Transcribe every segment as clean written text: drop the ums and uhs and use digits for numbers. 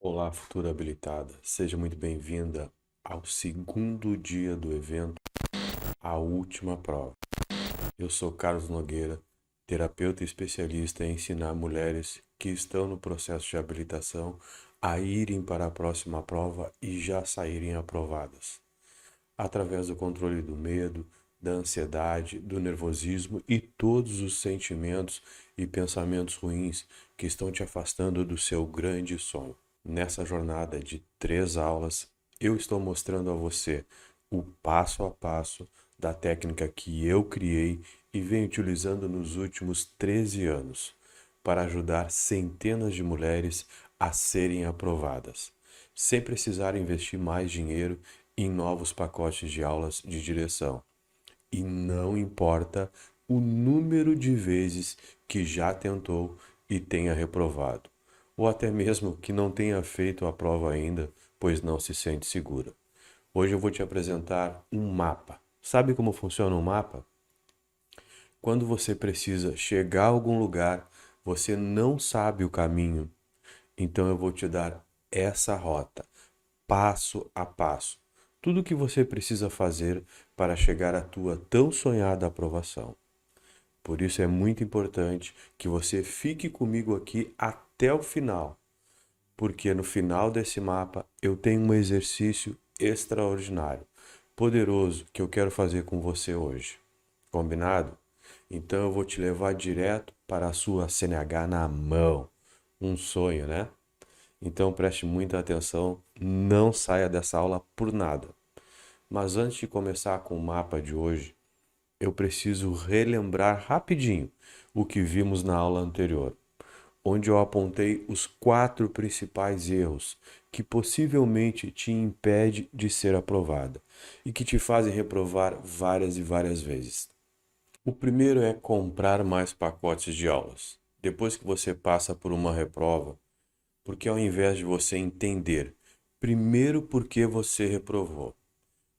Olá, futura habilitada. Seja muito bem-vinda ao segundo dia do evento, a última prova. Eu sou Carlos Nogueira, terapeuta e especialista em ensinar mulheres que estão no processo de habilitação a irem para a próxima prova e já saírem aprovadas, através do controle do medo, da ansiedade, do nervosismo e todos os sentimentos e pensamentos ruins que estão te afastando do seu grande sonho. Nessa jornada de 3 aulas, eu estou mostrando a você o passo a passo da técnica que eu criei e venho utilizando nos últimos 13 anos para ajudar centenas de mulheres a serem aprovadas, sem precisar investir mais dinheiro em novos pacotes de aulas de direção. E não importa o número de vezes que já tentou e tenha reprovado, ou até mesmo que não tenha feito a prova ainda, pois não se sente segura. Hoje eu vou te apresentar um mapa. Sabe como funciona um mapa? Quando você precisa chegar a algum lugar, você não sabe o caminho, então eu vou te dar essa rota, passo a passo. Tudo o que você precisa fazer para chegar à tua tão sonhada aprovação. Por isso é muito importante que você fique comigo aqui até o final, porque no final desse mapa eu tenho um exercício extraordinário, poderoso que eu quero fazer com você hoje. Combinado? Então eu vou te levar direto para a sua CNH na mão. Um sonho, né? Então preste muita atenção, não saia dessa aula por nada. Mas antes de começar com o mapa de hoje, eu preciso relembrar rapidinho o que vimos na aula anterior, onde eu apontei os 4 principais erros que possivelmente te impedem de ser aprovada e que te fazem reprovar várias e várias vezes. O primeiro é comprar mais pacotes de aulas. Depois que você passa por uma reprova, porque ao invés de você entender primeiro por que você reprovou,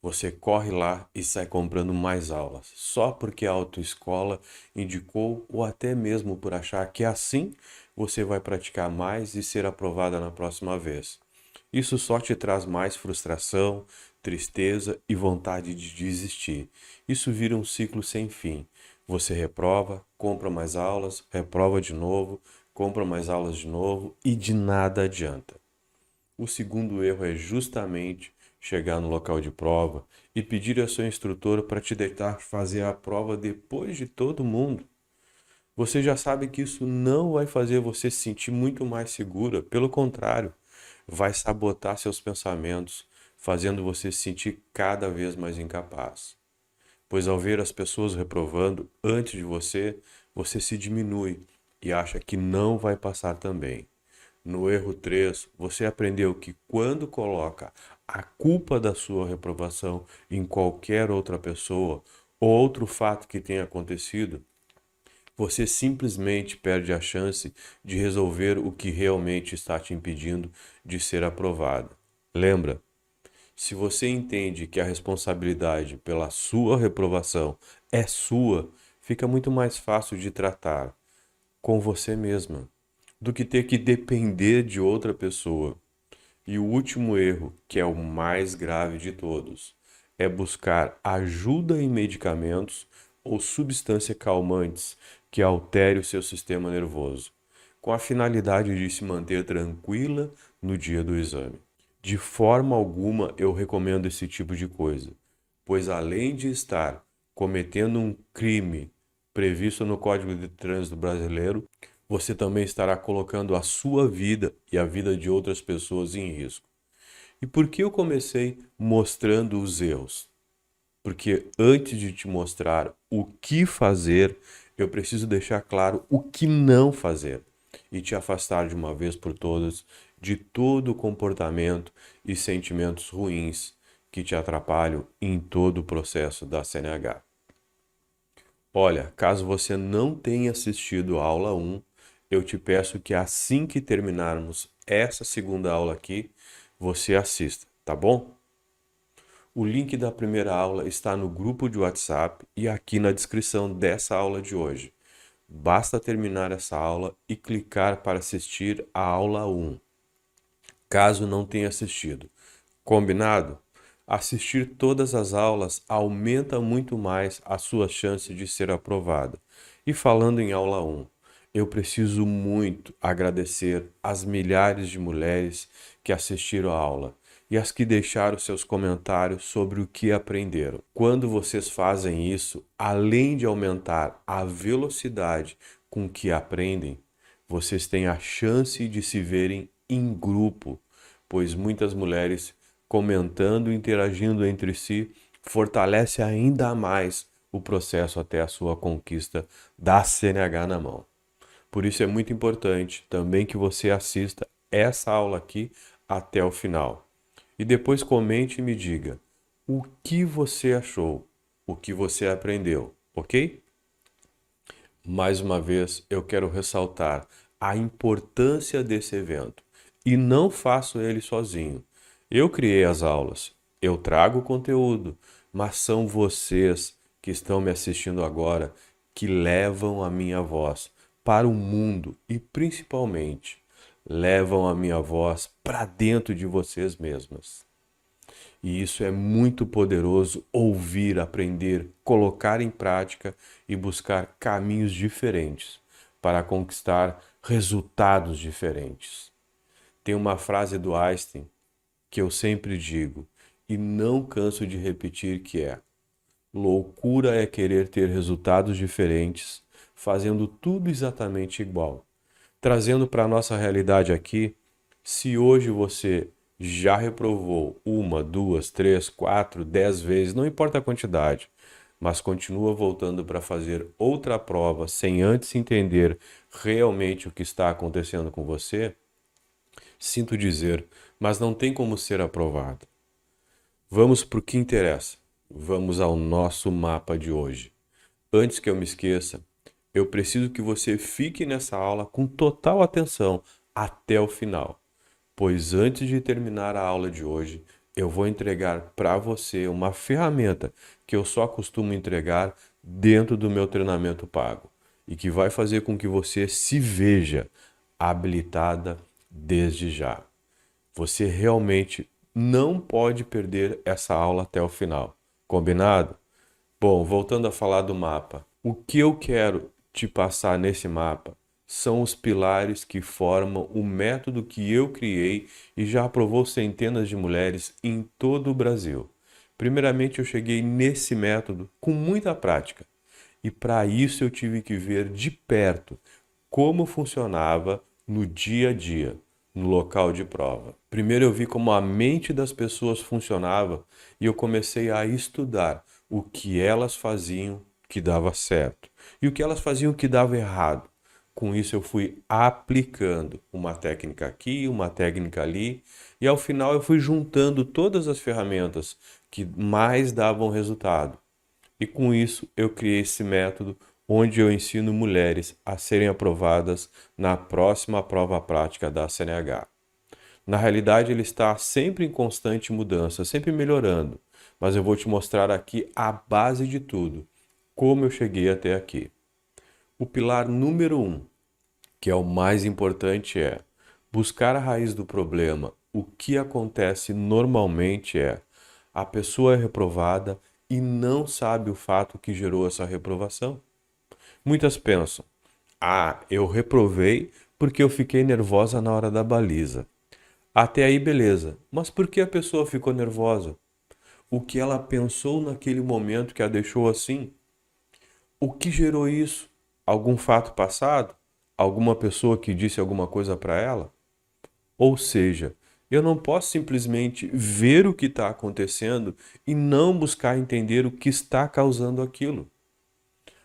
você corre lá e sai comprando mais aulas, só porque a autoescola indicou ou até mesmo por achar que assim você vai praticar mais e ser aprovada na próxima vez. Isso só te traz mais frustração, tristeza e vontade de desistir. Isso vira um ciclo sem fim. Você reprova, compra mais aulas, reprova de novo, compra mais aulas de novo e de nada adianta. O segundo erro é justamente chegar no local de prova e pedir ao seu instrutor para te deitar fazer a prova depois de todo mundo. Você já sabe que isso não vai fazer você se sentir muito mais segura, pelo contrário, vai sabotar seus pensamentos, fazendo você se sentir cada vez mais incapaz. Pois ao ver as pessoas reprovando antes de você, você se diminui e acha que não vai passar também. No erro 3, você aprendeu que quando coloca a culpa da sua reprovação em qualquer outra pessoa ou outro fato que tenha acontecido, você simplesmente perde a chance de resolver o que realmente está te impedindo de ser aprovada. Lembra? Se você entende que a responsabilidade pela sua reprovação é sua, fica muito mais fácil de tratar com você mesma do que ter que depender de outra pessoa. E o último erro, que é o mais grave de todos, é buscar ajuda em medicamentos ou substâncias calmantes que altere o seu sistema nervoso, com a finalidade de se manter tranquila no dia do exame. De forma alguma eu recomendo esse tipo de coisa, pois além de estar cometendo um crime previsto no Código de Trânsito Brasileiro, você também estará colocando a sua vida e a vida de outras pessoas em risco. E por que eu comecei mostrando os erros? Porque antes de te mostrar o que fazer, eu preciso deixar claro o que não fazer e te afastar de uma vez por todas de todo o comportamento e sentimentos ruins que te atrapalham em todo o processo da CNH. Olha, caso você não tenha assistido a aula 1, eu te peço que assim que terminarmos essa segunda aula aqui, você assista, tá bom? O link da primeira aula está no grupo de WhatsApp e aqui na descrição dessa aula de hoje. Basta terminar essa aula e clicar para assistir a aula 1. caso não tenha assistido. Combinado? Assistir todas as aulas aumenta muito mais a sua chance de ser aprovada. E falando em aula 1, eu preciso muito agradecer às milhares de mulheres que assistiram a aula e as que deixaram seus comentários sobre o que aprenderam. Quando vocês fazem isso, além de aumentar a velocidade com que aprendem, vocês têm a chance de se verem em grupo, pois muitas mulheres comentando e interagindo entre si fortalece ainda mais o processo até a sua conquista da CNH na mão. Por isso é muito importante também que você assista essa aula aqui até o final. E depois comente e me diga o que você achou, o que você aprendeu, ok? Mais uma vez, eu quero ressaltar a importância desse evento. E não faço ele sozinho. Eu criei as aulas, eu trago o conteúdo, mas são vocês que estão me assistindo agora que levam a minha voz para o mundo e principalmente levam a minha voz para dentro de vocês mesmas. E isso é muito poderoso: ouvir, aprender, colocar em prática e buscar caminhos diferentes para conquistar resultados diferentes. Tem uma frase do Einstein que eu sempre digo e não canso de repetir, que é: loucura é querer ter resultados diferentes fazendo tudo exatamente igual. Trazendo para a nossa realidade aqui, se hoje você já reprovou 1, 2, 3, 4, 10 vezes, não importa a quantidade, mas continua voltando para fazer outra prova sem antes entender realmente o que está acontecendo com você, sinto dizer, mas não tem como ser aprovado. Vamos para o que interessa. Vamos ao nosso mapa de hoje. Antes que eu me esqueça, eu preciso que você fique nessa aula com total atenção até o final, pois antes de terminar a aula de hoje, eu vou entregar para você uma ferramenta que eu só costumo entregar dentro do meu treinamento pago e que vai fazer com que você se veja habilitada desde já. Você realmente não pode perder essa aula até o final. Combinado? Bom, voltando a falar do mapa, o que eu quero te passar nesse mapa são os pilares que formam o método que eu criei e já aprovou centenas de mulheres em todo o Brasil. Primeiramente, eu cheguei nesse método com muita prática e para isso eu tive que ver de perto como funcionava no dia a dia, no local de prova. Primeiro eu vi como a mente das pessoas funcionava e eu comecei a estudar o que elas faziam que dava certo e o que elas faziam que dava errado. Com isso eu fui aplicando uma técnica aqui, uma técnica ali, e ao final eu fui juntando todas as ferramentas que mais davam resultado. E com isso eu criei esse método onde eu ensino mulheres a serem aprovadas na próxima prova prática da CNH. Na realidade, ele está sempre em constante mudança, sempre melhorando, mas eu vou te mostrar aqui a base de tudo, como eu cheguei até aqui. O pilar número 1, que é o mais importante, é buscar a raiz do problema. O que acontece normalmente é a pessoa é reprovada e não sabe o fato que gerou essa reprovação. Muitas pensam: ah, eu reprovei porque eu fiquei nervosa na hora da baliza. Até aí beleza, mas por que a pessoa ficou nervosa? O que ela pensou naquele momento que a deixou assim? O que gerou isso? Algum fato passado? Alguma pessoa que disse alguma coisa para ela? Ou seja, eu não posso simplesmente ver o que está acontecendo e não buscar entender o que está causando aquilo.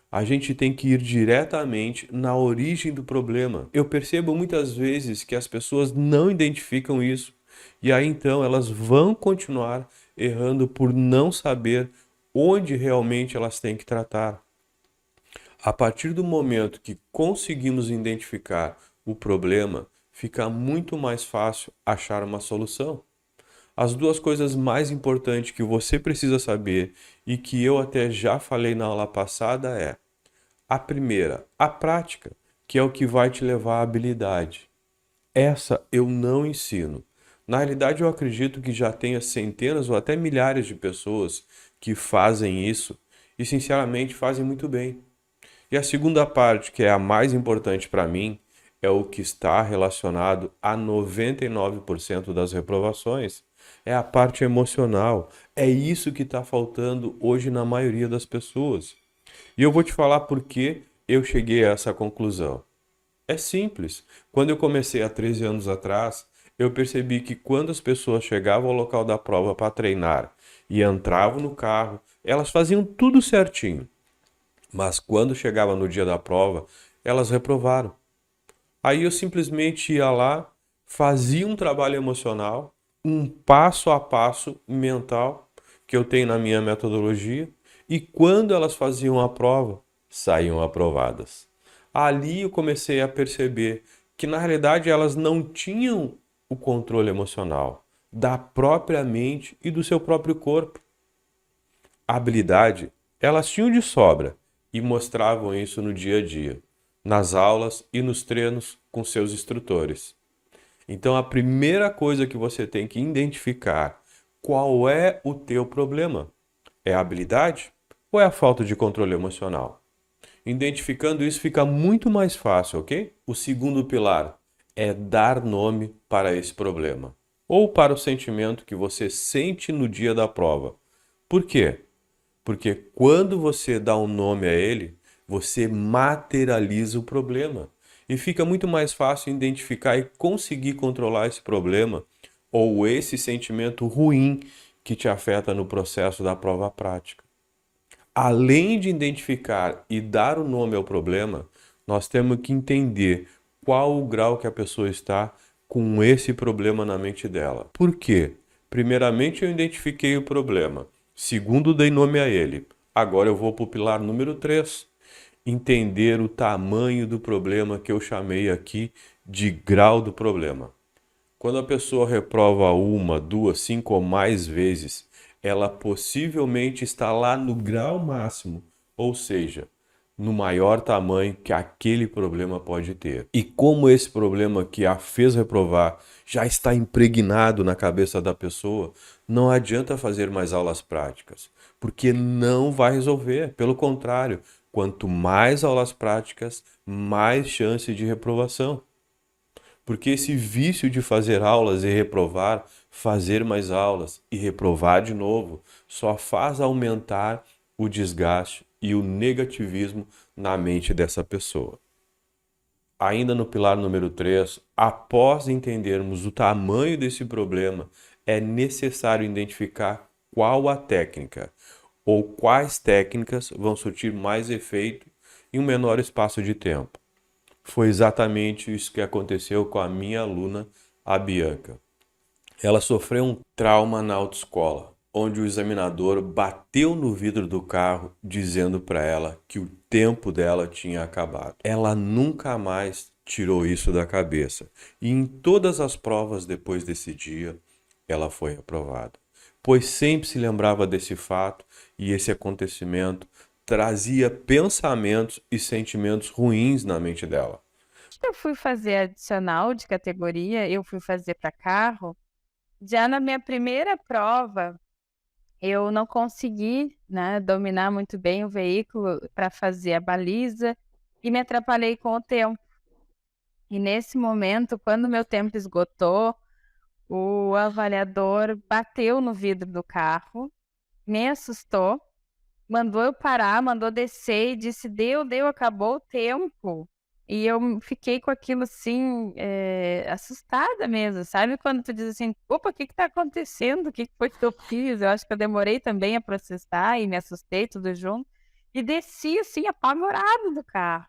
A gente tem que ir diretamente na origem do problema. Eu percebo muitas vezes que as pessoas não identificam isso e aí então elas vão continuar errando por não saber onde realmente elas têm que tratar. A partir do momento que conseguimos identificar o problema, fica muito mais fácil achar uma solução. As duas coisas mais importantes que você precisa saber e que eu até já falei na aula passada é: a primeira, a prática, que é o que vai te levar à habilidade. Essa eu não ensino, Na realidade, eu acredito que já tenha centenas ou até milhares de pessoas que fazem isso e, sinceramente, fazem muito bem. E a segunda parte, que é a mais importante para mim, é o que está relacionado a 99% das reprovações. É a parte emocional. É isso que está faltando hoje na maioria das pessoas. E eu vou te falar por que eu cheguei a essa conclusão. É simples. Quando eu comecei há 13 anos atrás, eu percebi que quando as pessoas chegavam ao local da prova para treinar e entravam no carro, elas faziam tudo certinho. Mas quando chegava no dia da prova, elas reprovaram. Aí eu simplesmente ia lá, fazia um trabalho emocional, um passo a passo mental que eu tenho na minha metodologia, e quando elas faziam a prova, saíam aprovadas. Ali eu comecei a perceber que na realidade elas não tinham o controle emocional da própria mente e do seu próprio corpo. A habilidade elas tinham de sobra e mostravam isso no dia a dia, nas aulas e nos treinos com seus instrutores. Então a primeira coisa que você tem que identificar qual é o teu problema? É a habilidade ou é a falta de controle emocional? Identificando isso fica muito mais fácil, ok? O segundo pilar é dar nome para esse problema ou para o sentimento que você sente no dia da prova. Por quê? Porque quando você dá um nome a ele, você materializa o problema. E fica muito mais fácil identificar e conseguir controlar esse problema ou esse sentimento ruim que te afeta no processo da prova prática. Além de identificar e dar o nome ao problema, nós temos que entender qual o grau que a pessoa está com esse problema na mente dela. Por quê? Primeiramente, eu identifiquei o problema. Segundo, dei nome a ele. Agora eu vou para o pilar número 3. Entender o tamanho do problema que eu chamei aqui de grau do problema. Quando a pessoa reprova uma, duas, cinco ou mais vezes, ela possivelmente está lá no grau máximo, ou seja, no maior tamanho que aquele problema pode ter. E como esse problema que a fez reprovar já está impregnado na cabeça da pessoa, não adianta fazer mais aulas práticas, porque não vai resolver. Pelo contrário, quanto mais aulas práticas, mais chance de reprovação. Porque esse vício de fazer aulas e reprovar, fazer mais aulas e reprovar de novo, só faz aumentar o desgaste e o negativismo na mente dessa pessoa. Ainda no pilar número 3, após entendermos o tamanho desse problema, é necessário identificar qual a técnica ou quais técnicas vão surtir mais efeito em um menor espaço de tempo. Foi exatamente isso que aconteceu com a minha aluna, a Bianca. Ela sofreu um trauma na autoescola, onde o examinador bateu no vidro do carro dizendo para ela que o tempo dela tinha acabado. Ela nunca mais tirou isso da cabeça. E em todas as provas depois desse dia, ela foi aprovada. Pois sempre se lembrava desse fato e esse acontecimento trazia pensamentos e sentimentos ruins na mente dela. Eu fui fazer adicional de categoria, eu fui fazer para carro. Já na minha primeira prova, eu não consegui, né, dominar muito bem o veículo para fazer a baliza e me atrapalhei com o tempo. E nesse momento, quando meu tempo esgotou, o avaliador bateu no vidro do carro, me assustou, mandou eu parar, mandou descer e disse: deu, acabou o tempo. E eu fiquei com aquilo assim, assustada mesmo, sabe? Quando tu diz assim: opa, o que que tá acontecendo? O que que foi que eu fiz? Eu acho que eu demorei também a processar e me assustei tudo junto. E desci assim, apavorado do carro.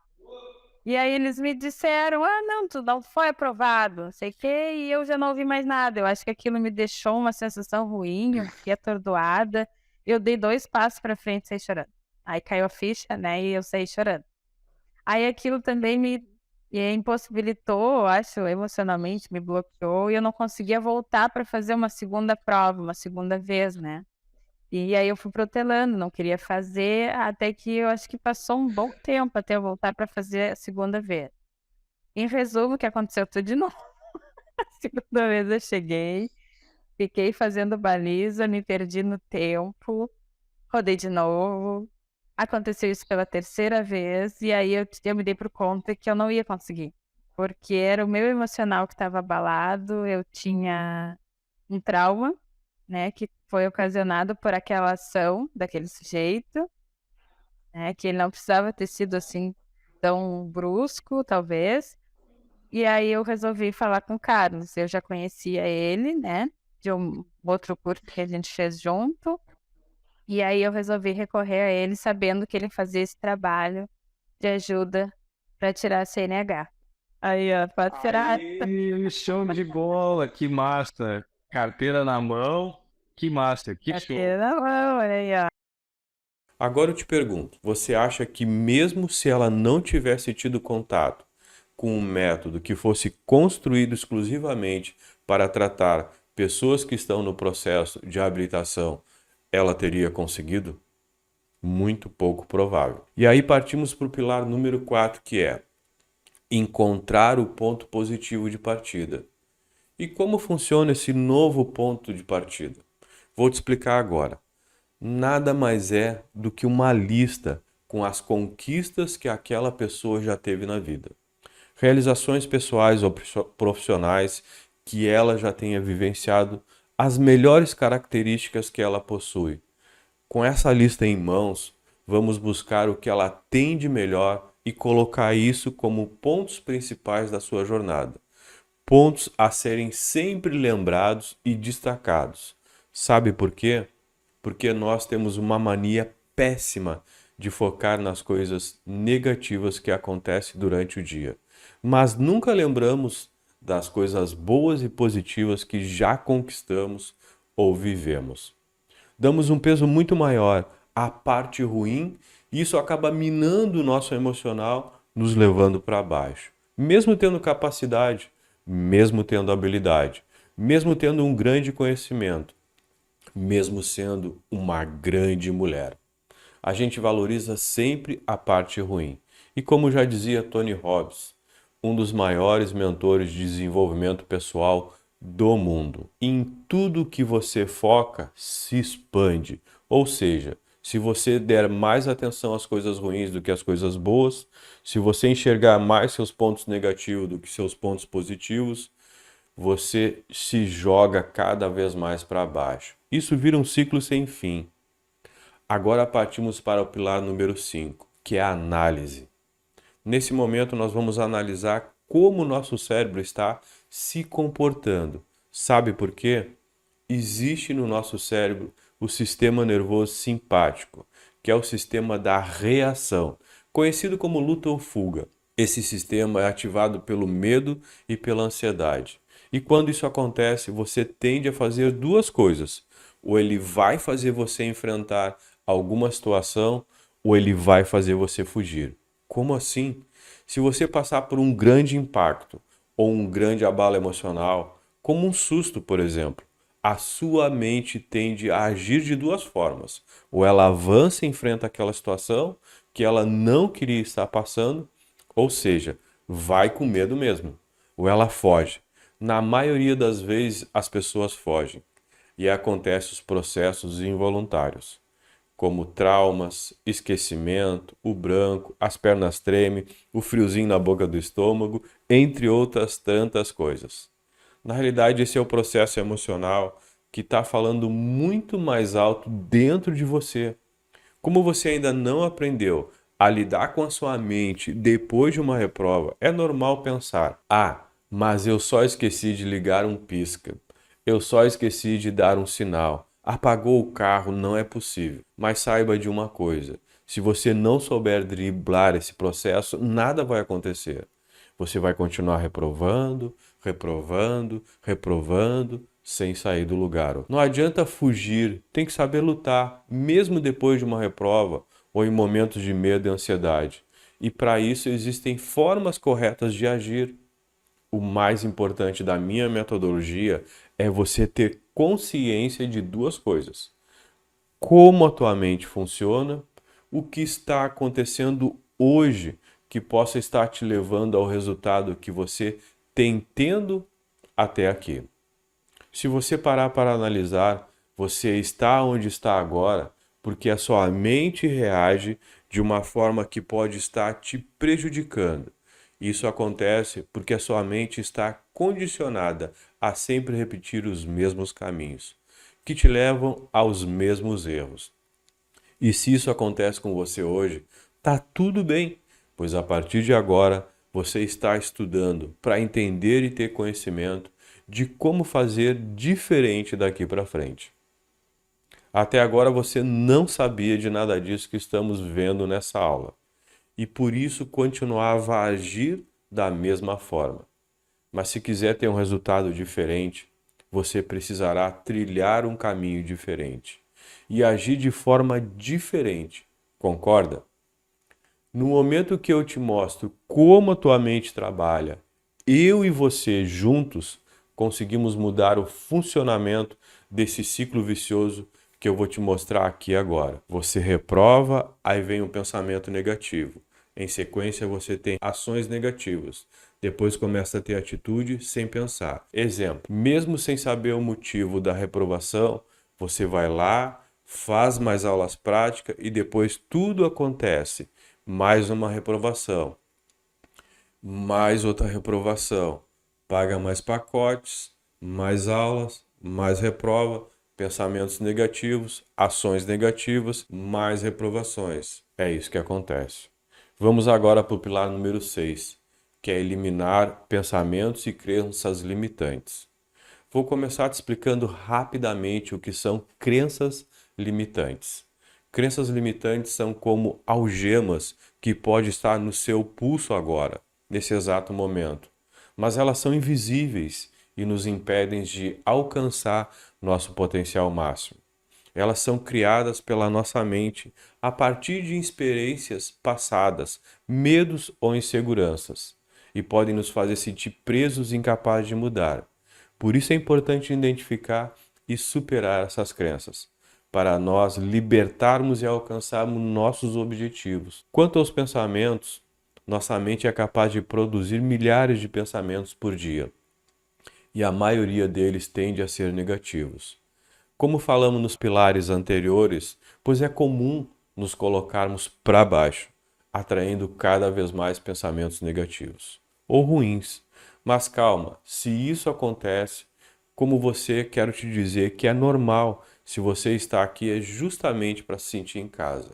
E aí eles me disseram: ah, não, tu não foi aprovado, não sei o quê, e eu já não ouvi mais nada. Eu acho que aquilo me deixou uma sensação ruim, eu fiquei atordoada. Eu dei 2 passos para frente e saí chorando. Aí caiu a ficha, né, e eu saí chorando. Aí aquilo também me impossibilitou, eu acho, emocionalmente, me bloqueou, e eu não conseguia voltar para fazer uma segunda prova, uma segunda vez, né. E aí eu fui protelando, não queria fazer, até que eu acho que passou um bom tempo até eu voltar para fazer a segunda vez. Em resumo, que aconteceu tudo de novo. Segunda vez eu cheguei, fiquei fazendo baliza, me perdi no tempo, rodei de novo. Aconteceu isso pela terceira vez, e aí eu me dei por conta que eu não ia conseguir, porque era o meu emocional que estava abalado, eu tinha um trauma, né, que foi ocasionado por aquela ação daquele sujeito, né, que ele não precisava ter sido assim tão brusco, talvez. E aí eu resolvi falar com o Carlos. Eu já conhecia ele, né, de um outro curso que a gente fez junto. E aí eu resolvi recorrer a ele, sabendo que ele fazia esse trabalho de ajuda para tirar a CNH. Aí, ó, pode ser a Aí, show de bola, que massa. Carteira na mão, que massa, que show. carteira na mão, olha aí, ó. Agora eu te pergunto, você acha que mesmo se ela não tivesse tido contato com um método que fosse construído exclusivamente para tratar pessoas que estão no processo de habilitação, ela teria conseguido? Muito pouco provável. E aí partimos para o pilar número 4, que é encontrar o ponto positivo de partida. E como funciona esse novo ponto de partida? Vou te explicar agora. Nada mais é do que uma lista com as conquistas que aquela pessoa já teve na vida. Realizações pessoais ou profissionais que ela já tenha vivenciado, as melhores características que ela possui. Com essa lista em mãos, vamos buscar o que ela tem de melhor e colocar isso como pontos principais da sua jornada. Pontos a serem sempre lembrados e destacados. Sabe por quê? Porque nós temos uma mania péssima de focar nas coisas negativas que acontecem durante o dia, mas nunca lembramos das coisas boas e positivas que já conquistamos ou vivemos. Damos um peso muito maior à parte ruim e isso acaba minando o nosso emocional, nos levando para baixo. Mesmo tendo capacidade, mesmo tendo habilidade, mesmo tendo um grande conhecimento, mesmo sendo uma grande mulher. A gente valoriza sempre a parte ruim. E como já dizia Tony Robbins, um dos maiores mentores de desenvolvimento pessoal do mundo, em tudo que você foca, se expande. Ou seja, se você der mais atenção às coisas ruins do que às coisas boas, se você enxergar mais seus pontos negativos do que seus pontos positivos, você se joga cada vez mais para baixo. Isso vira um ciclo sem fim. Agora partimos para o pilar número 5, que é a análise. Nesse momento nós vamos analisar como o nosso cérebro está se comportando. Sabe por quê? Existe no nosso cérebro o sistema nervoso simpático, que é o sistema da reação, conhecido como luta ou fuga. Esse sistema é ativado pelo medo e pela ansiedade. E quando isso acontece, você tende a fazer duas coisas. Ou ele vai fazer você enfrentar alguma situação, ou ele vai fazer você fugir. Como assim? Se você passar por um grande impacto ou um grande abalo emocional, como um susto, por exemplo, a sua mente tende a agir de duas formas. Ou ela avança e enfrenta aquela situação que ela não queria estar passando, ou seja, vai com medo mesmo. Ou ela foge. Na maioria das vezes, as pessoas fogem e acontecem os processos involuntários, como traumas, esquecimento, o branco, as pernas tremem, o friozinho na boca do estômago, entre outras tantas coisas. Na realidade, esse é o processo emocional que está falando muito mais alto dentro de você. Como você ainda não aprendeu a lidar com a sua mente depois de uma reprova, é normal pensar: ah, mas eu só esqueci de ligar um pisca. Eu só esqueci de dar um sinal. Apagou o carro, não é possível. Mas saiba de uma coisa: se você não souber driblar esse processo, nada vai acontecer. Você vai continuar reprovando, reprovando, reprovando, sem sair do lugar. Não adianta fugir, tem que saber lutar, mesmo depois de uma reprova ou em momentos de medo e ansiedade. E para isso existem formas corretas de agir. O mais importante da minha metodologia é você ter consciência de duas coisas: como a tua mente funciona, o que está acontecendo hoje que possa estar te levando ao resultado que você tem tendo até aqui. Se você parar para analisar, você está onde está agora porque a sua mente reage de uma forma que pode estar te prejudicando. Isso acontece porque a sua mente está condicionada a sempre repetir os mesmos caminhos, que te levam aos mesmos erros. E se isso acontece com você hoje, tá tudo bem, pois a partir de agora você está estudando para entender e ter conhecimento de como fazer diferente daqui para frente. Até agora você não sabia de nada disso que estamos vendo nessa aula, e por isso continuava a agir da mesma forma. Mas se quiser ter um resultado diferente, você precisará trilhar um caminho diferente e agir de forma diferente. Concorda? No momento que eu te mostro como a tua mente trabalha, eu e você juntos conseguimos mudar o funcionamento desse ciclo vicioso que eu vou te mostrar aqui agora. Você reprova, aí vem um pensamento negativo. Em sequência, você tem ações negativas. Depois começa a ter atitude sem pensar. Exemplo, mesmo sem saber o motivo da reprovação, você vai lá, faz mais aulas práticas e depois tudo acontece. Mais uma reprovação, mais outra reprovação. Paga mais pacotes, mais aulas, mais reprova, pensamentos negativos, ações negativas, mais reprovações. É isso que acontece. Vamos agora para o pilar número 6, que é eliminar pensamentos e crenças limitantes. Vou começar te explicando rapidamente o que são crenças limitantes. Crenças limitantes são como algemas que podem estar no seu pulso agora, nesse exato momento. Mas elas são invisíveis e nos impedem de alcançar nosso potencial máximo. Elas são criadas pela nossa mente a partir de experiências passadas, medos ou inseguranças, e podem nos fazer sentir presos e incapazes de mudar. Por isso é importante identificar e superar essas crenças, para nós libertarmos e alcançarmos nossos objetivos. Quanto aos pensamentos, nossa mente é capaz de produzir milhares de pensamentos por dia, e a maioria deles tende a ser negativos. Como falamos nos pilares anteriores, pois é comum nos colocarmos para baixo, atraindo cada vez mais pensamentos negativos ou ruins. Mas calma, se isso acontece, como você, quero te dizer que é normal. Se você está aqui é justamente para se sentir em casa.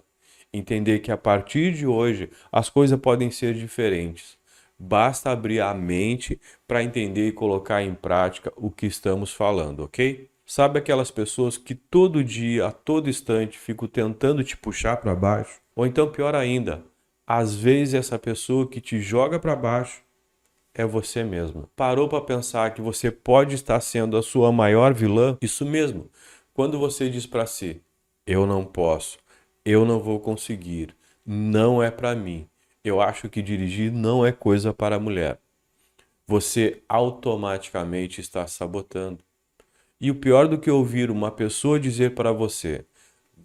Entender que a partir de hoje as coisas podem ser diferentes. Basta abrir a mente para entender e colocar em prática o que estamos falando, ok? Sabe aquelas pessoas que todo dia, a todo instante, ficam tentando te puxar para baixo? Ou então, pior ainda, às vezes essa pessoa que te joga para baixo é você mesmo. Parou para pensar que você pode estar sendo a sua maior vilã? Isso mesmo. Quando você diz para si, eu não posso, eu não vou conseguir, não é para mim, eu acho que dirigir não é coisa para a mulher, você automaticamente está sabotando. E o pior do que ouvir uma pessoa dizer para você,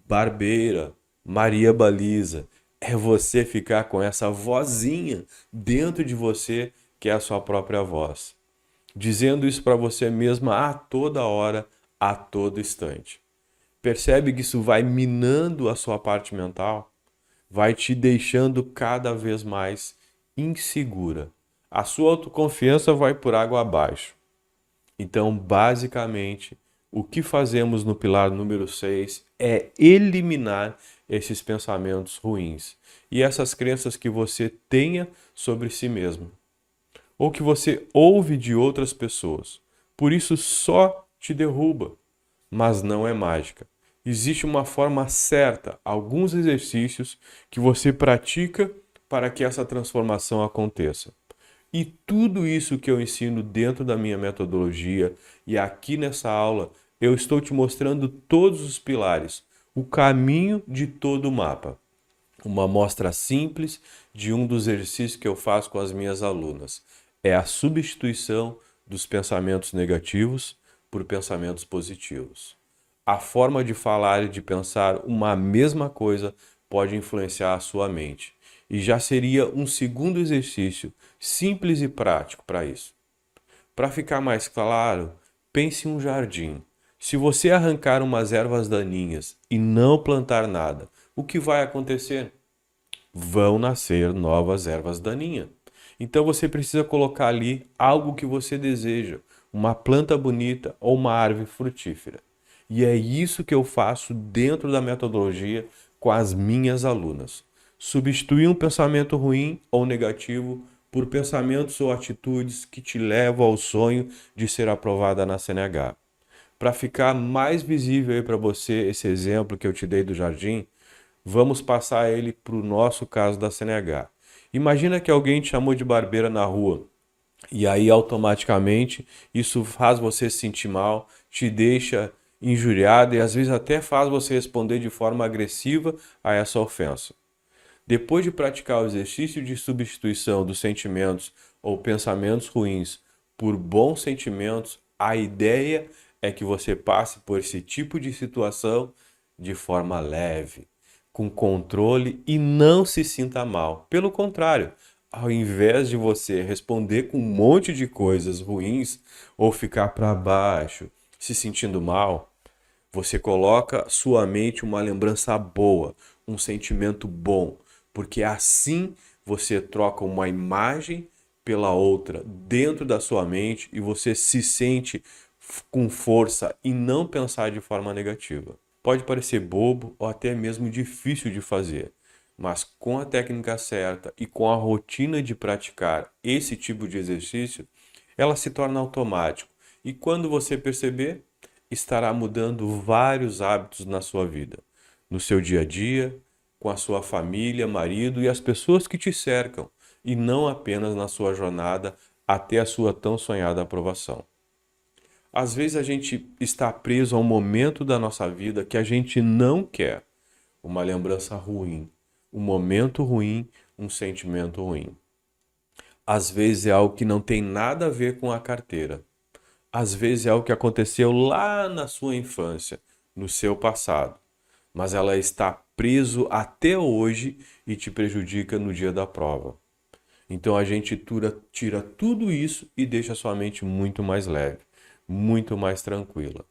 barbeira, Maria Baliza, é você ficar com essa vozinha dentro de você que é a sua própria voz, dizendo isso para você mesma a toda hora, a todo instante. Percebe que isso vai minando a sua parte mental? Vai te deixando cada vez mais insegura. A sua autoconfiança vai por água abaixo. Então, basicamente, o que fazemos no pilar número 6 é eliminar esses pensamentos ruins e essas crenças que você tenha sobre si mesmo, ou que você ouve de outras pessoas. Por isso só te derruba, mas não é mágica. Existe uma forma certa, alguns exercícios que você pratica para que essa transformação aconteça. E tudo isso que eu ensino dentro da minha metodologia e aqui nessa aula, eu estou te mostrando todos os pilares, o caminho de todo o mapa. Uma amostra simples de um dos exercícios que eu faço com as minhas alunas. É a substituição dos pensamentos negativos por pensamentos positivos. A forma de falar e de pensar uma mesma coisa pode influenciar a sua mente. E já seria um segundo exercício simples e prático para isso. Para ficar mais claro, pense em um jardim. Se você arrancar umas ervas daninhas e não plantar nada, o que vai acontecer? Vão nascer novas ervas daninhas. Então você precisa colocar ali algo que você deseja, uma planta bonita ou uma árvore frutífera. E é isso que eu faço dentro da metodologia com as minhas alunas. Substituir um pensamento ruim ou negativo por pensamentos ou atitudes que te levam ao sonho de ser aprovada na CNH. Para ficar mais visível aí para você esse exemplo que eu te dei do jardim, vamos passar ele para o nosso caso da CNH. Imagina que alguém te chamou de barbeira na rua e aí automaticamente isso faz você se sentir mal, te deixa injuriado e às vezes até faz você responder de forma agressiva a essa ofensa. Depois de praticar o exercício de substituição dos sentimentos ou pensamentos ruins por bons sentimentos, a ideia é que você passe por esse tipo de situação de forma leve, com controle e não se sinta mal. Pelo contrário, ao invés de você responder com um monte de coisas ruins ou ficar para baixo, se sentindo mal, você coloca sua mente uma lembrança boa, um sentimento bom, porque assim você troca uma imagem pela outra dentro da sua mente e você se sente com força e não pensar de forma negativa. Pode parecer bobo ou até mesmo difícil de fazer, mas com a técnica certa e com a rotina de praticar esse tipo de exercício, ela se torna automático. E quando você perceber, estará mudando vários hábitos na sua vida, no seu dia a dia, com a sua família, marido e as pessoas que te cercam, e não apenas na sua jornada até a sua tão sonhada aprovação. Às vezes a gente está preso a um momento da nossa vida que a gente não quer, uma lembrança ruim, um momento ruim, um sentimento ruim. Às vezes é algo que não tem nada a ver com a carteira. Às vezes é algo que aconteceu lá na sua infância, no seu passado, mas ela está preso até hoje e te prejudica no dia da prova. Então a gente tira tudo isso e deixa a sua mente muito mais leve, muito mais tranquila.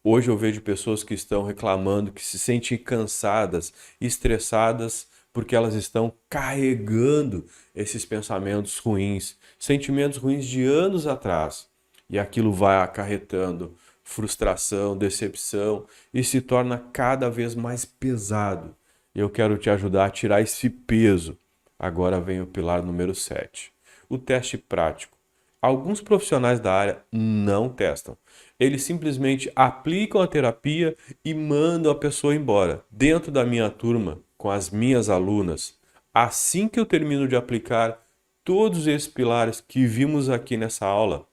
Hoje eu vejo pessoas que estão reclamando, que se sentem cansadas, estressadas, porque elas estão carregando esses pensamentos ruins, sentimentos ruins de anos atrás. E aquilo vai acarretando frustração, decepção e se torna cada vez mais pesado. Eu quero te ajudar a tirar esse peso. Agora vem o pilar número 7. O teste prático. Alguns profissionais da área não testam. Eles simplesmente aplicam a terapia e mandam a pessoa embora. Dentro da minha turma, com as minhas alunas, assim que eu termino de aplicar todos esses pilares que vimos aqui nessa aula,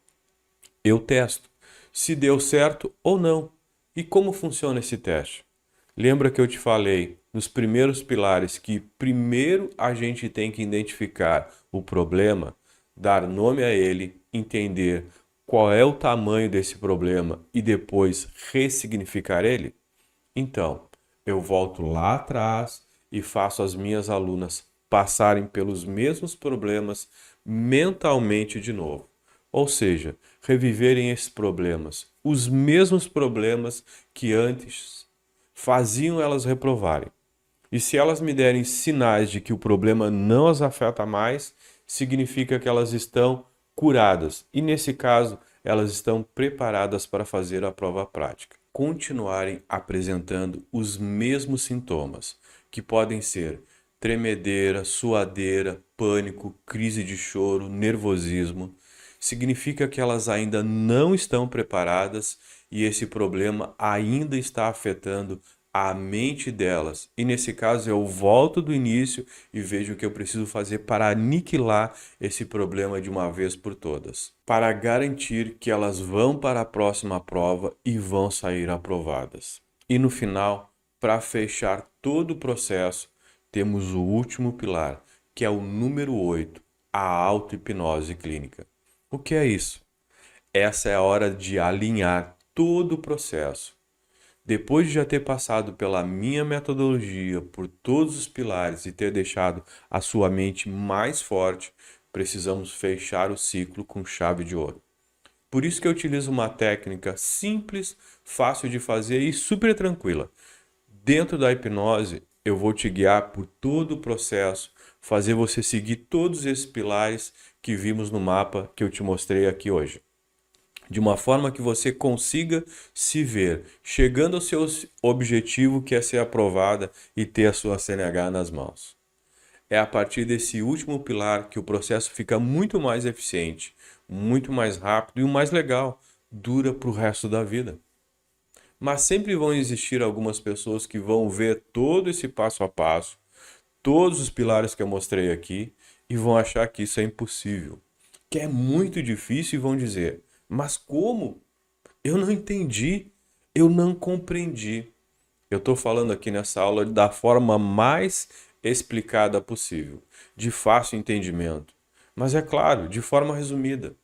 eu testo se deu certo ou não. E como funciona esse teste? Lembra que eu te falei nos primeiros pilares que primeiro a gente tem que identificar o problema, dar nome a ele, entender qual é o tamanho desse problema e depois ressignificar ele? Então, eu volto lá atrás e faço as minhas alunas passarem pelos mesmos problemas mentalmente de novo. Ou seja, reviverem esses problemas, os mesmos problemas que antes faziam elas reprovarem. E se elas me derem sinais de que o problema não as afeta mais, significa que elas estão curadas. E nesse caso, elas estão preparadas para fazer a prova prática. Continuarem apresentando os mesmos sintomas, que podem ser tremedeira, suadeira, pânico, crise de choro, nervosismo, significa que elas ainda não estão preparadas e esse problema ainda está afetando a mente delas. E nesse caso eu volto do início e vejo o que eu preciso fazer para aniquilar esse problema de uma vez por todas, para garantir que elas vão para a próxima prova e vão sair aprovadas. E no final, para fechar todo o processo, temos o último pilar, que é o número 8, a auto-hipnose clínica. O que é isso? Essa é a hora de alinhar todo o processo. Depois de já ter passado pela minha metodologia, por todos os pilares e ter deixado a sua mente mais forte, precisamos fechar o ciclo com chave de ouro. Por isso que eu utilizo uma técnica simples, fácil de fazer e super tranquila. Dentro da hipnose, eu vou te guiar por todo o processo, fazer você seguir todos esses pilares que vimos no mapa que eu te mostrei aqui hoje. De uma forma que você consiga se ver chegando ao seu objetivo, que é ser aprovada e ter a sua CNH nas mãos. É a partir desse último pilar que o processo fica muito mais eficiente, muito mais rápido e o mais legal, dura para o resto da vida. Mas sempre vão existir algumas pessoas que vão ver todo esse passo a passo, todos os pilares que eu mostrei aqui e vão achar que isso é impossível, que é muito difícil e vão dizer: mas como? Eu não entendi, eu não compreendi. Eu estou falando aqui nessa aula da forma mais explicada possível, de fácil entendimento. Mas é claro, de forma resumida.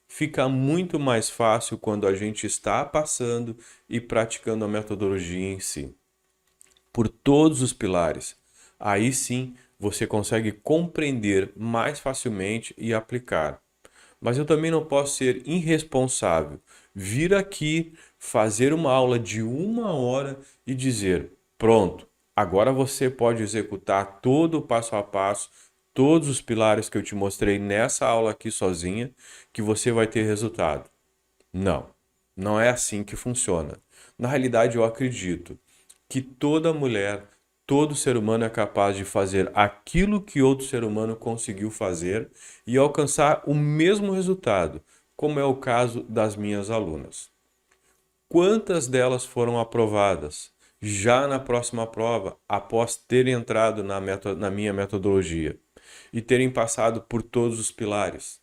Fica muito mais fácil quando a gente está passando e praticando a metodologia em si. Por todos os pilares. Aí sim você consegue compreender mais facilmente e aplicar. Mas eu também não posso ser irresponsável, vir aqui, fazer uma aula de 1 hora e dizer: pronto, agora você pode executar todo o passo a passo, todos os pilares que eu te mostrei nessa aula aqui sozinha, que você vai ter resultado. Não, não é assim que funciona. Na realidade, eu acredito que toda mulher, todo ser humano é capaz de fazer aquilo que outro ser humano conseguiu fazer e alcançar o mesmo resultado, como é o caso das minhas alunas. Quantas delas foram aprovadas já na próxima prova, após terem entrado na minha metodologia e terem passado por todos os pilares?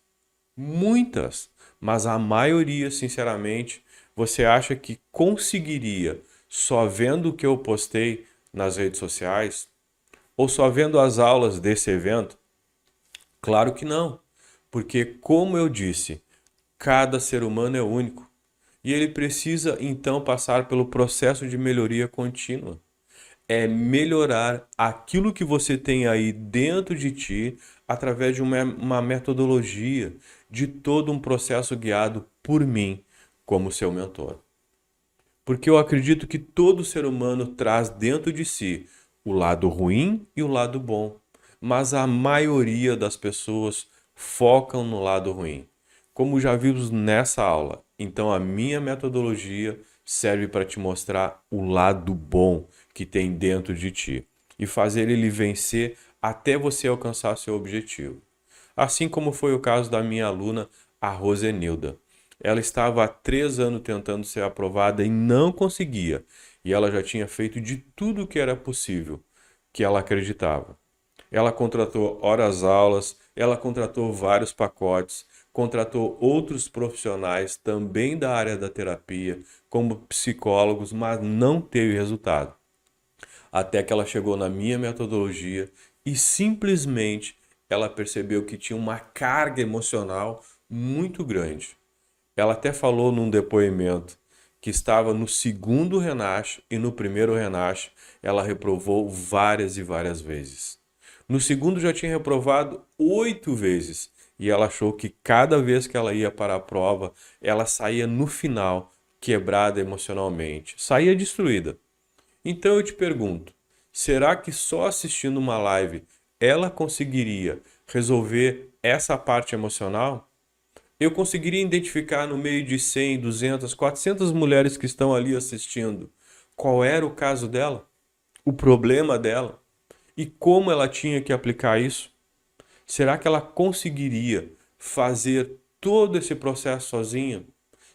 Muitas, mas a maioria, sinceramente, você acha que conseguiria só vendo o que eu postei nas redes sociais ou só vendo as aulas desse evento? Claro que não, porque, como eu disse, cada ser humano é único e ele precisa então passar pelo processo de melhoria contínua. É melhorar aquilo que você tem aí dentro de ti através de uma metodologia, de todo um processo guiado por mim como seu mentor. Porque eu acredito que todo ser humano traz dentro de si o lado ruim e o lado bom, mas a maioria das pessoas focam no lado ruim, como já vimos nessa aula. Então a minha metodologia serve para te mostrar o lado bom que tem dentro de ti e fazer ele vencer até você alcançar seu objetivo. Assim como foi o caso da minha aluna, a Rosenilda. Ela estava há 3 anos tentando ser aprovada e não conseguia. E ela já tinha feito de tudo o que era possível, que ela acreditava. Ela contratou horas-aulas, ela contratou vários pacotes, contratou outros profissionais também da área da terapia, como psicólogos, mas não teve resultado. Até que ela chegou na minha metodologia e simplesmente ela percebeu que tinha uma carga emocional muito grande. Ela até falou num depoimento que estava no segundo Renasce e no primeiro Renasce ela reprovou várias e várias vezes. No segundo já tinha reprovado 8 vezes e ela achou que cada vez que ela ia para a prova, ela saía no final quebrada emocionalmente, saía destruída. Então eu te pergunto, será que só assistindo uma live ela conseguiria resolver essa parte emocional? Eu conseguiria identificar no meio de 100, 200, 400 mulheres que estão ali assistindo qual era o caso dela, o problema dela e como ela tinha que aplicar isso? Será que ela conseguiria fazer todo esse processo sozinha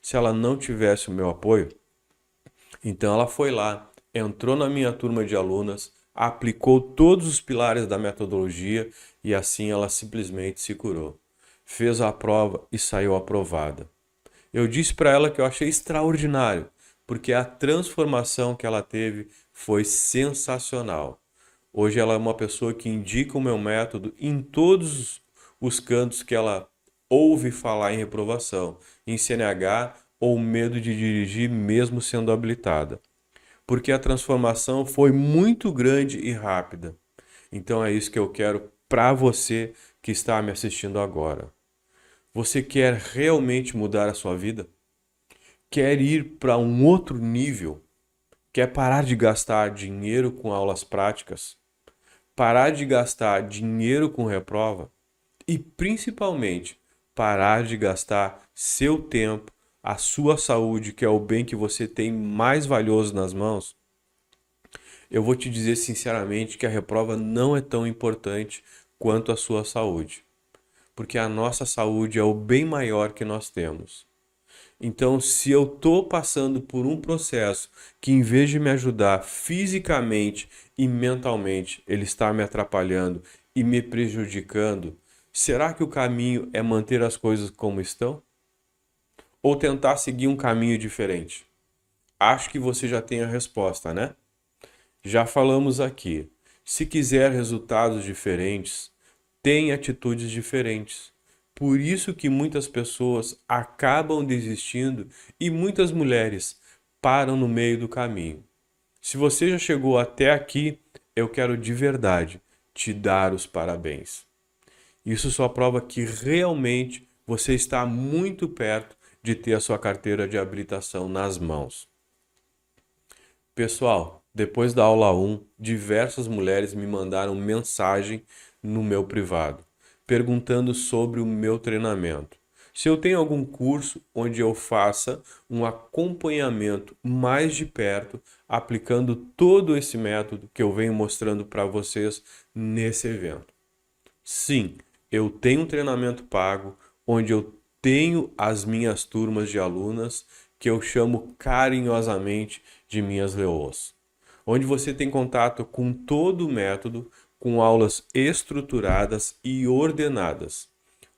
se ela não tivesse o meu apoio? Então ela foi lá, entrou na minha turma de alunas, aplicou todos os pilares da metodologia e assim ela simplesmente se curou. Fez a prova e saiu aprovada. Eu disse para ela que eu achei extraordinário, porque a transformação que ela teve foi sensacional. Hoje ela é uma pessoa que indica o meu método em todos os cantos que ela ouve falar em reprovação, em CNH ou medo de dirigir mesmo sendo habilitada. Porque a transformação foi muito grande e rápida. Então é isso que eu quero para você que está me assistindo agora. Você quer realmente mudar a sua vida? Quer ir para um outro nível? Quer parar de gastar dinheiro com aulas práticas? Parar de gastar dinheiro com reprova? E principalmente, parar de gastar seu tempo, a sua saúde, que é o bem que você tem mais valioso nas mãos? Eu vou te dizer sinceramente que a reprova não é tão importante quanto a sua saúde, porque a nossa saúde é o bem maior que nós temos. Então, se eu estou passando por um processo que, em vez de me ajudar fisicamente e mentalmente, ele está me atrapalhando e me prejudicando, será que o caminho é manter as coisas como estão? Ou tentar seguir um caminho diferente? Acho que você já tem a resposta, né? Já falamos aqui. Se quiser resultados diferentes, tem atitudes diferentes. Por isso que muitas pessoas acabam desistindo e muitas mulheres param no meio do caminho. Se você já chegou até aqui, eu quero de verdade te dar os parabéns. Isso só prova que realmente você está muito perto de ter a sua carteira de habilitação nas mãos. Pessoal, depois da aula 1, diversas mulheres me mandaram mensagem no meu privado, perguntando sobre o meu treinamento. Se eu tenho algum curso onde eu faça um acompanhamento mais de perto, aplicando todo esse método que eu venho mostrando para vocês nesse evento. Sim, eu tenho um treinamento pago, onde eu tenho as minhas turmas de alunas, que eu chamo carinhosamente de minhas leoas, onde você tem contato com todo o método, com aulas estruturadas e ordenadas,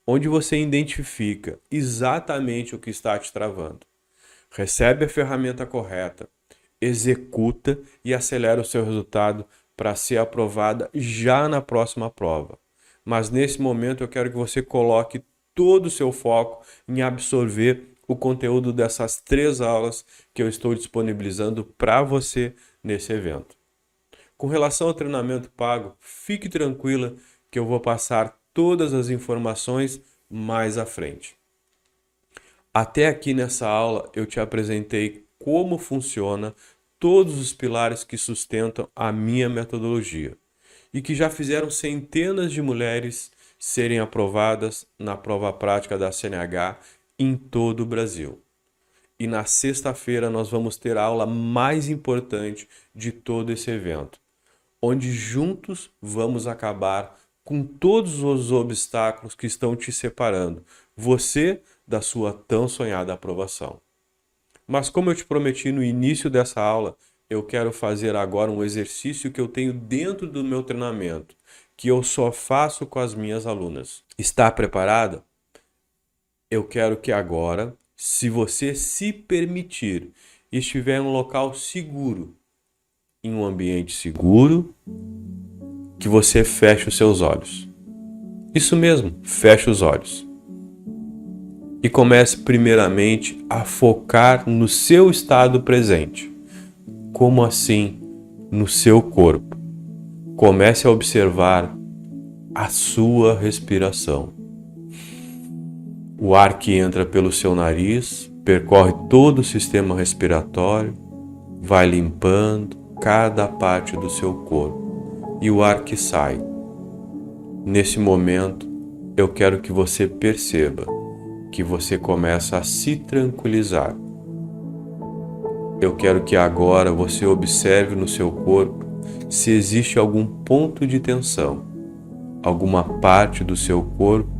onde você identifica exatamente o que está te travando, recebe a ferramenta correta, executa e acelera o seu resultado para ser aprovada já na próxima prova. Mas nesse momento eu quero que você coloque todo o seu foco em absorver o conteúdo dessas 3 aulas que eu estou disponibilizando para você nesse evento. Com relação ao treinamento pago, fique tranquila que eu vou passar todas as informações mais à frente. Até aqui nessa aula eu te apresentei como funciona todos os pilares que sustentam a minha metodologia e que já fizeram centenas de mulheres serem aprovadas na prova prática da CNH em todo o Brasil. E na sexta-feira nós vamos ter a aula mais importante de todo esse evento, onde juntos vamos acabar com todos os obstáculos que estão te separando, você da sua tão sonhada aprovação. Mas como eu te prometi no início dessa aula, eu quero fazer agora um exercício que eu tenho dentro do meu treinamento, que eu só faço com as minhas alunas. Está preparada? Eu quero que agora, se você se permitir, estiver em um local seguro, em um ambiente seguro, que você feche os seus olhos. Isso mesmo, feche os olhos. E comece primeiramente a focar no seu estado presente. Como assim? No seu corpo. Comece a observar a sua respiração. O ar que entra pelo seu nariz percorre todo o sistema respiratório, vai limpando cada parte do seu corpo. E o ar que sai. Nesse momento, eu quero que você perceba que você começa a se tranquilizar. Eu quero que agora você observe no seu corpo se existe algum ponto de tensão, alguma parte do seu corpo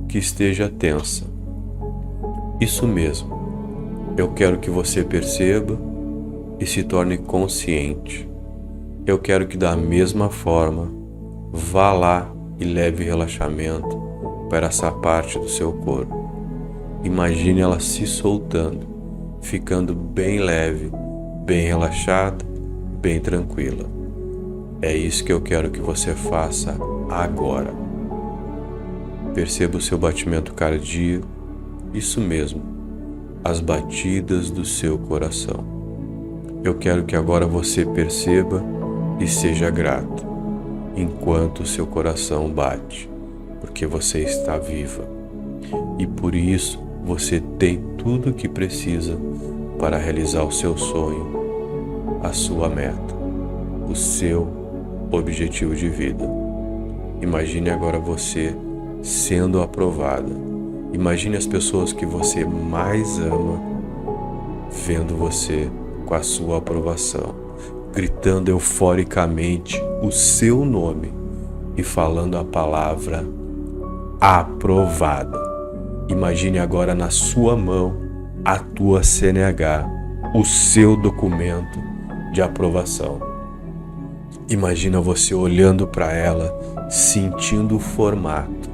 que esteja tensa. Isso mesmo. Eu quero que você perceba e se torne consciente. Eu quero que da mesma forma vá lá e leve relaxamento para essa parte do seu corpo. Imagine ela se soltando, ficando bem leve, bem relaxada, bem tranquila. É isso que eu quero que você faça agora. Perceba o seu batimento cardíaco, isso mesmo, as batidas do seu coração. Eu quero que agora você perceba e seja grato, enquanto o seu coração bate, porque você está viva. e por isso você tem tudo o que precisa para realizar o seu sonho, a sua meta, o seu objetivo de vida. Imagine agora você sendo aprovada. Imagine as pessoas que você mais ama vendo você com a sua aprovação, gritando euforicamente o seu nome e falando a palavra aprovada. Imagine agora na sua mão a tua CNH, o seu documento de aprovação. Imagina você olhando para ela, sentindo o formato,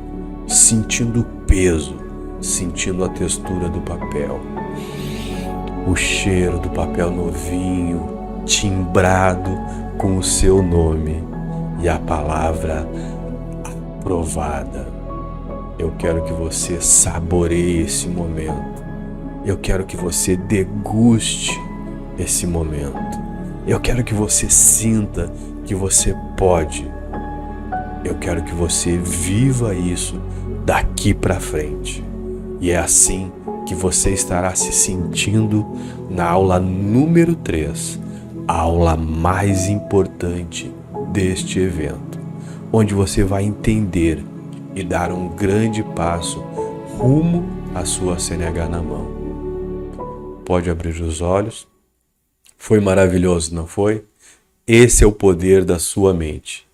sentindo o peso, sentindo a textura do papel, o cheiro do papel novinho, timbrado com o seu nome e a palavra aprovada. Eu quero que você saboreie esse momento. Eu quero que você deguste esse momento. Eu quero que você sinta que você pode. Eu quero que você viva isso daqui para frente. E é assim que você estará se sentindo na aula número 3, a aula mais importante deste evento, onde você vai entender e dar um grande passo rumo à sua CNH na mão. Pode abrir os olhos. Foi maravilhoso, não foi? Esse é o poder da sua mente.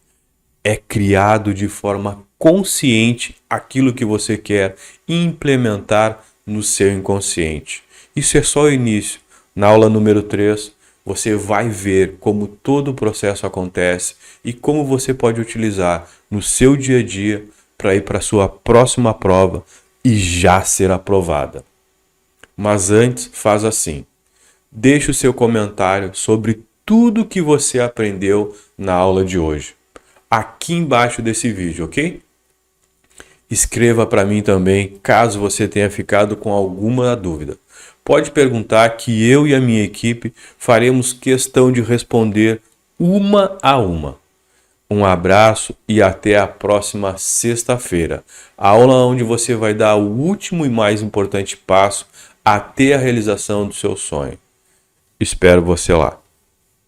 É criado de forma consciente aquilo que você quer implementar no seu inconsciente. Isso é só o início. Na aula número 3, você vai ver como todo o processo acontece e como você pode utilizar no seu dia a dia para ir para a sua próxima prova e já ser aprovada. Mas antes, faz assim. Deixe o seu comentário sobre tudo que você aprendeu na aula de hoje, aqui embaixo desse vídeo, ok? Escreva para mim também, caso você tenha ficado com alguma dúvida. Pode perguntar que eu e a minha equipe faremos questão de responder uma a uma. Um abraço e até a próxima sexta-feira, a aula onde você vai dar o último e mais importante passo até a realização do seu sonho. Espero você lá.